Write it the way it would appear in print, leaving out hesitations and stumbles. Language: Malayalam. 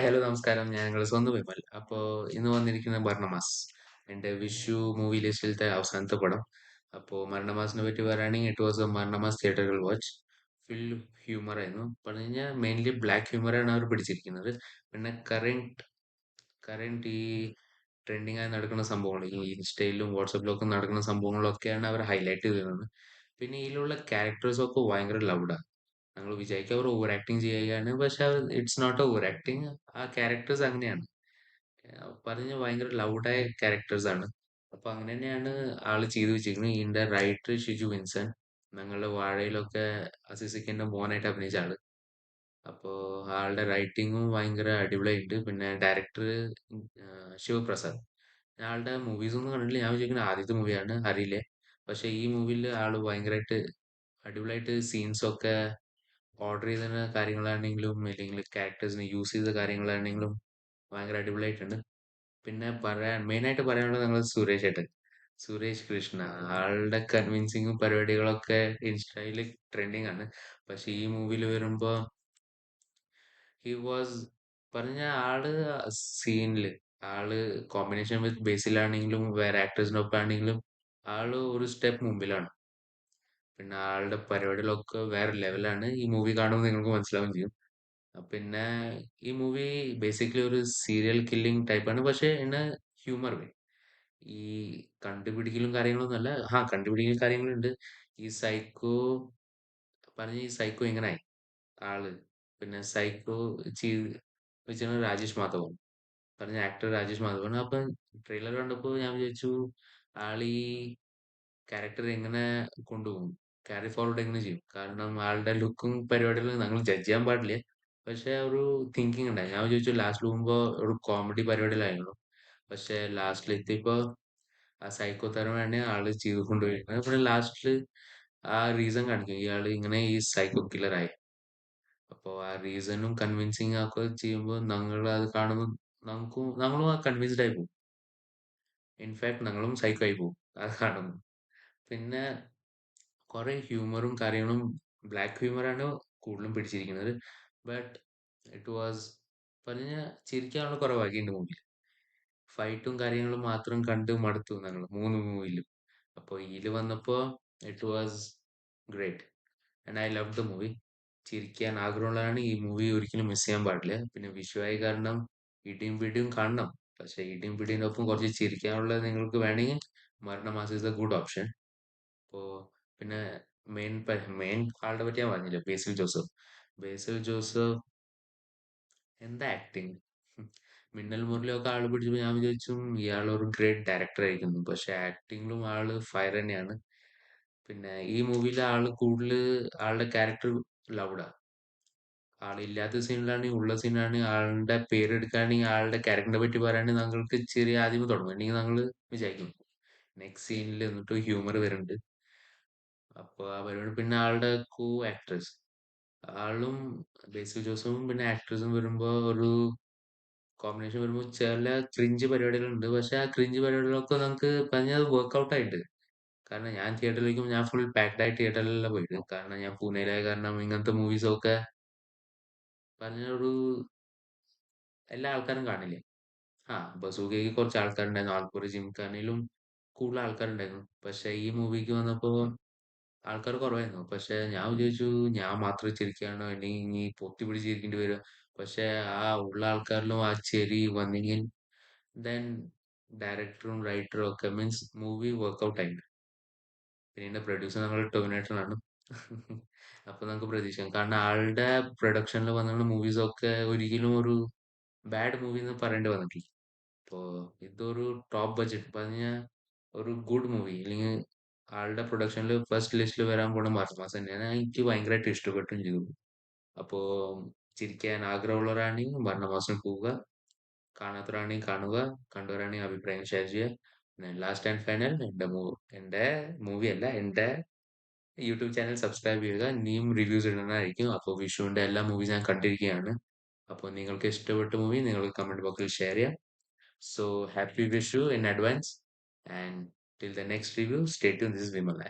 ഹലോ നമസ്കാരം. ഞാൻ നിങ്ങളുടെ സ്വന്തം വിമൽ. അപ്പോ ഇന്ന് വന്നിരിക്കുന്നത് മരണമാസ്. എന്റെ വിഷു മൂവി ലിസ്റ്റിലത്തെ അവസാനത്തെ പടം. അപ്പോ മരണമാസിനെ പറ്റി പറയുകയാണെങ്കിൽ ഇറ്റ് വാസ് എ മരണമാസ് തിയേറ്ററിൽ വാച്ച്. ഫുൾ ഹ്യൂമർ ആയിരുന്നു. പറഞ്ഞു കഴിഞ്ഞാൽ മെയിൻലി ബ്ലാക്ക് ഹ്യൂമറാണ് അവർ പിടിച്ചിരിക്കുന്നത്. പിന്നെ കറന്റ് ഈ ട്രെൻഡിങ് ആയി നടക്കുന്ന സംഭവങ്ങൾ ഈ ഇൻസ്റ്റയിലും വാട്സപ്പിലും ഒക്കെ നടക്കുന്ന സംഭവങ്ങളൊക്കെയാണ് അവർ ഹൈലൈറ്റ് ചെയ്യുന്നത്. പിന്നെ ഇതിലുള്ള ക്യാരക്ടേഴ്സ് ഒക്കെ ഭയങ്കര ലൗഡാണ്. ഞങ്ങൾ വിചാരിക്കും അവർ ഓവർ ആക്ടിങ് ചെയ്യുകയാണ്. പക്ഷെ ഇറ്റ്സ് നോട്ട് ഓവർ ആക്ടിങ്. ആ ക്യാരക്ടേഴ്സ് അങ്ങനെയാണ്. പറഞ്ഞ ഭയങ്കര ലൗഡായ ക്യാരക്ടേഴ്സ് ആണ്. അപ്പൊ അങ്ങനെ തന്നെയാണ് ആള് ചെയ്തു വെച്ചിരിക്കുന്നത്. ഇതിന്റെ റൈറ്റർ ഷിജു വിൻസൻ. ഞങ്ങളുടെ വാഴയിലൊക്കെ അസിസിക്കന്റെ മോനായിട്ട് അഭിനയിച്ച ആള്. അപ്പോ ആളുടെ റൈറ്റിങ്ങും ഭയങ്കര അടിപൊളിയായിട്ടുണ്ട്. പിന്നെ ഡയറക്ടർ ശിവപ്രസാദ്. ഞാൻ ആളുടെ മൂവീസ് ഒന്നും കണ്ടിട്ടില്ല. ഞാൻ വിചാരിക്കുന്നത് ആദ്യത്തെ മൂവിയാണ് അറിയില്ലേ. പക്ഷെ ഈ മൂവിയിൽ ആള് ഭയങ്കരമായിട്ട് അടിപൊളിയായിട്ട് സീൻസ് ഒക്കെ ഓർഡർ ചെയ്ത കാര്യങ്ങളാണെങ്കിലും അല്ലെങ്കിൽ ക്യാരക്ടേഴ്സിനെ യൂസ് ചെയ്ത കാര്യങ്ങളാണെങ്കിലും ഭയങ്കര അടിപൊളിയായിട്ടുണ്ട്. പിന്നെ മെയിനായിട്ട് പറയാനുള്ളത് ഞങ്ങൾ സുരേഷ് ഏട്ടൻ. സുരേഷ് കൃഷ്ണ. ആളുടെ കൺവിൻസിങ്ങും പരിപാടികളൊക്കെ ഇൻസ്റ്റയിൽ ട്രെൻഡിങ് ആണ്. പക്ഷെ ഈ മൂവിയിൽ വരുമ്പോ ഹി വാസ് പറഞ്ഞ ആള് സീനില് ആള് കോമ്പിനേഷൻ വിത്ത് ബേസിലാണെങ്കിലും വേറെ ആക്ടേഴ്സിനൊപ്പം ആണെങ്കിലും ആള് ഒരു സ്റ്റെപ്പ് മുമ്പിലാണ്. പിന്നെ ആളുടെ പരിപാടികളൊക്കെ വേറെ ലെവലാണ്. ഈ മൂവി കാണുമ്പോൾ നിങ്ങൾക്ക് മനസ്സിലാവും ചെയ്യും. പിന്നെ ഈ മൂവി ബേസിക്കലി ഒരു സീരിയൽ കില്ലിംഗ് ടൈപ്പാണ്. പക്ഷെ ഹ്യൂമർ വേ. ഈ കണ്ടുപിടിക്കലും കാര്യങ്ങളൊന്നും അല്ല. കണ്ടുപിടിക്കലും കാര്യങ്ങളുണ്ട്. ഈ സൈക്കോ ഈ സൈക്കോ എങ്ങനായി ആള്. പിന്നെ സൈക്കോ ചെയ്ത് വെച്ചാണ് രാജേഷ് മാധവൻ. ആക്ടർ രാജേഷ് മാധവൻ. അപ്പൊ ട്രെയിലർ കണ്ടപ്പോ ഞാൻ വിചാരിച്ചു ആളീ ക്യാരക്ടർ എങ്ങനെ കൊണ്ടുപോകും, ക്യാരി ഫോർവേഡ് എങ്ങനെ ചെയ്യും. കാരണം ആളുടെ ലുക്കും പരിപാടികളും ഞങ്ങൾ ജഡ്ജ് ചെയ്യാൻ പാടില്ല. പക്ഷെ ഒരു തിങ്കിങ് ഉണ്ടായി. ഞാൻ വിചാരിച്ചു ലാസ്റ്റ് പോകുമ്പോ ഒരു കോമഡി പരിപാടിയിലായിരുന്നു. പക്ഷെ ലാസ്റ്റിൽ എത്തിയപ്പോ ആ സൈക്കോ തരമാണ് ആള് ചെയ്ത് കൊണ്ടുപോയിരുന്നത്. പിന്നെ ലാസ്റ്റില് ആ റീസൺ കാണിക്കും ഇയാള് ഇങ്ങനെ ഈ സൈക്കോ കില്ലർ ആയി. അപ്പൊ ആ റീസണും കൺവിൻസിങ് ഒക്കെ ചെയ്യുമ്പോൾ ഞങ്ങൾ അത് കാണുമ്പോൾ ഞങ്ങളും ആ കൺവിൻസ്ഡ് ആയി പോകും. ഇൻഫാക്ട് ഞങ്ങളും സൈക്കോ ആയി പോകും അത് കാണുമ്പോൾ. പിന്നെ കുറെ ഹ്യൂമറും കാര്യങ്ങളും ബ്ലാക്ക് ഹ്യൂമറാണ് കൂടുതലും പിടിച്ചിരിക്കുന്നത്. ബട്ട് ഇറ്റ് വാസ് പറഞ്ഞ ചിരിക്കാനുള്ള കുറെ വകയുണ്ട് മൂവിയിൽ. ഫൈറ്റും കാര്യങ്ങളും മാത്രം കണ്ട് മടുത്തു ഞങ്ങൾ 3 മൂവിയിലും. അപ്പോൾ ഇതില് വന്നപ്പോ it was great and I love the movie. ചിരിക്കാൻ ആഗ്രഹമുള്ളതാണ് ഈ മൂവി ഒരിക്കലും മിസ് ചെയ്യാൻ പാടില്ല. പിന്നെ വിഷുവായി കാരണം ഇടിയും പിടിയും കാണണം. പക്ഷെ ഇടിയും പിടിയുടെ ഒപ്പം കുറച്ച് ചിരിക്കാനുള്ളത് നിങ്ങൾക്ക് വേണമെങ്കിൽ മരണമാസം ഇസ് എ ഗുഡ് ഓപ്ഷൻ. അപ്പോ പിന്നെ മെയിൻ ആളുടെ പറ്റി ഞാൻ പറഞ്ഞില്ല, ബേസിൽ ജോസഫ്. ബേസിൽ ജോസഫ് എന്താ ആക്ടിങ്. മിന്നൽ മുരളിയൊക്കെ ആള് പിടിച്ചപ്പോ ഞാൻ വിചാരിച്ചു ഇയാൾ ഒരു ഗ്രേറ്റ് ഡയറക്ടർ ആയിരിക്കുന്നു. പക്ഷെ ആക്ടിങ്ങിലും ആള് ഫയർ തന്നെയാണ്. പിന്നെ ഈ മൂവിയിലെ ആള് കൂടുതൽ ആളുടെ ക്യാരക്ടർ ലൗഡാ. ആളില്ലാത്ത സീനിലാണെങ്കിൽ ഉള്ള സീനിലാണെങ്കിൽ ആളുടെ പേരെടുക്കുകയാണെങ്കിൽ ആളുടെ ക്യാരക്ടറിനെ പറ്റി പറയുകയാണെങ്കിൽ താങ്കൾക്ക് ചെറിയ ആദ്യമേ തുടങ്ങും. അല്ലെങ്കിൽ താങ്കൾ വിചാരിക്കും നെക്സ്റ്റ് സീനിൽ എന്നിട്ട് ഹ്യൂമർ വരുന്നുണ്ട്. അപ്പൊ ആ പരിപാടി പിന്നെ ആളുടെ കോ ആക്ട്രസ് ആളും ബേസിൽ ജോസഫും പിന്നെ ആക്ട്രസും വരുമ്പോ ഒരു കോമ്പിനേഷൻ വരുമ്പോ ചില ക്രിഞ്ച് പരിപാടികളുണ്ട്. പക്ഷെ ആ ക്രിഞ്ച് പരിപാടികളൊക്കെ നമുക്ക് പറഞ്ഞത് വർക്ക്ഔട്ട് ആയിട്ട്. കാരണം ഞാൻ തിയേറ്ററിലേക്കും ഞാൻ ഫുൾ പാക്ഡ് ആയി തിയേറ്ററിലല്ല പോയത്. കാരണം ഞാൻ പൂനെയിലായ കാരണം ഇങ്ങനത്തെ മൂവീസ് ഒക്കെ പറഞ്ഞ ഒരു എല്ലാ ആൾക്കാരും കാണില്ലേ. ബസൂക്കയ്ക്ക് കുറച്ച് ആൾക്കാരുണ്ടായിരുന്നു. ആൾക്കൂറി ജിംഖാനയിലും കൂടുതൽ ആൾക്കാരുണ്ടായിരുന്നു. പക്ഷെ ഈ മൂവിക്ക് വന്നപ്പോ ആൾക്കാര് കുറവായിരുന്നു. പക്ഷെ ഞാൻ വിചാരിച്ചു ഞാൻ മാത്രം ചിരിക്കാണോ ഇനി ഇനി പൊത്തി പിടിച്ച് ചിരിക്കേണ്ടി വരുമോ? പക്ഷെ ആ ഉള്ള ആൾക്കാരിലും ആ ചിരി വന്നെങ്കിൽ ദെൻ ഡയറക്ടറും റൈറ്ററും ഒക്കെ മീൻസ് മൂവി വർക്ക്ഔട്ട് ആയി. പിന്നെ ഇതിന്റെ പ്രൊഡ്യൂസർ നമ്മുടെ ടൊവിനേട്ടനാണ്. അപ്പൊ നമുക്ക് പ്രതീക്ഷിക്കാം. കാരണം ആളുടെ പ്രൊഡക്ഷനിൽ വന്നിട്ടുള്ള മൂവീസ് ഒക്കെ ഒരിക്കലും ഒരു ബാഡ് മൂവി എന്ന് പറയേണ്ടി വന്നിട്ടില്ല. ഇപ്പോ ഇതൊരു ടോപ്പ് ബഡ്ജറ്റ് പറഞ്ഞ ഒരു ഗുഡ് മൂവി അല്ലെങ്കിൽ ആളുടെ പ്രൊഡക്ഷനിൽ ഫസ്റ്റ് ലിസ്റ്റിൽ വരാൻ പോണ മാർക്കോസ് തന്നെയാണ്. എനിക്ക് ഭയങ്കരമായിട്ട് ഇഷ്ടപ്പെട്ടും ചെയ്തു. അപ്പോ ചിരിക്കാൻ ആഗ്രഹമുള്ളവരാണെങ്കിൽ മരണമാസം പോവുക. കാണാത്തവരാണെങ്കിൽ കാണുക. കണ്ടവരാണെങ്കിൽ അഭിപ്രായം ഷെയർ ചെയ്യുക. പിന്നെ ലാസ്റ്റ് ആൻഡ് ഫൈനൽ എന്റെ മൂവി അല്ല എന്റെ യൂട്യൂബ് ചാനൽ സബ്സ്ക്രൈബ് ചെയ്യുക. ഇനിയും റിവ്യൂസ് ഇടുന്നതായിരിക്കും. അപ്പോൾ വിഷുവിന്റെ എല്ലാ മൂവീസ് ഞാൻ കണ്ടിരിക്കുകയാണ്. അപ്പോൾ നിങ്ങൾക്ക് ഇഷ്ടപ്പെട്ട മൂവി നിങ്ങൾ കമന്റ് ബോക്സിൽ ഷെയർ ചെയ്യാം. So happy Vishu in advance. And till the next review, stay tuned. This is Vimal.